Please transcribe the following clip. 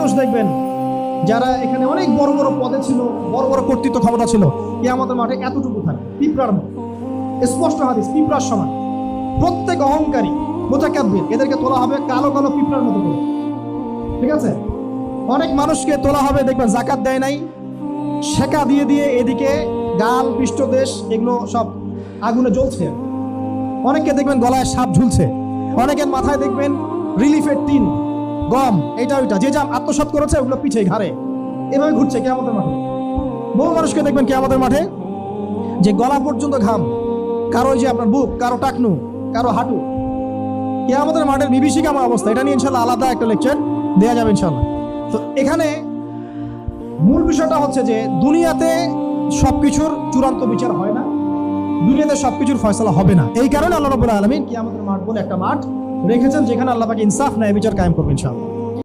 মানুষ দেখবেন যারা এখানে অনেক বড় বড় পদে ছিল, বড় বড় কর্তৃত্ব ক্ষমতা ছিল, কিয়ামতের মাঠে এতটুকু থাকে, পিঁপড়ার মতো। স্পষ্ট হাদিস, পিঁপড়ার সমান। প্রত্যেক অহংকারী মুতাকাব্বির এদেরকে তোলা হবে কালো কালো পিঁপড়ার মতো করে, ঠিক আছে? অনেক মানুষকে তোলা হবে, দেখবেন জাকাত দেয় নাই, শেখা দিয়ে দিয়ে এদিকে গাল পৃষ্ঠদেশ এগুলো সব আগুনে জ্বলছে। অনেককে দেখবেন গলায় সাপ ঝুলছে, অনেকের মাথায় দেখবেন রিলিফের টিন, গম, এটা ওইটা, যে যা আত্মসাৎ করেছে ওগুলো পিঠে ঘাড়ে, এভাবে ঘুরছে কিয়ামতের মাঠে। বহু মানুষকে দেখবেন কিয়ামতের মাঠে যে গলা পর্যন্ত ঘাম, কারো ওই যে আপনার বুক, কারো টাকনু, কারো হাঁটু। কিয়ামতের মাঠের বিভীষিকাময় অবস্থা, এটা নিয়ে ইনশাল্লাহ আলাদা একটা লেকচার দেওয়া যাবে ইনশাল্লাহ। তো এখানে মূল বিষয়টা হচ্ছে যে দুনিয়াতে সবকিছুর চূড়ান্ত বিচার হয় না, দুনিয়াতে সবকিছুর ফয়সালা হবে না। এই কারণে আল্লাহ রাব্বুল আলামিন কিয়ামতের মাঠ বলে একটা মাঠ রেখেছেন, যেখানে আল্লাহ পাক ইনসাফ ন্যায় বিচার কায়েম করবেন ইনশাআল্লাহ।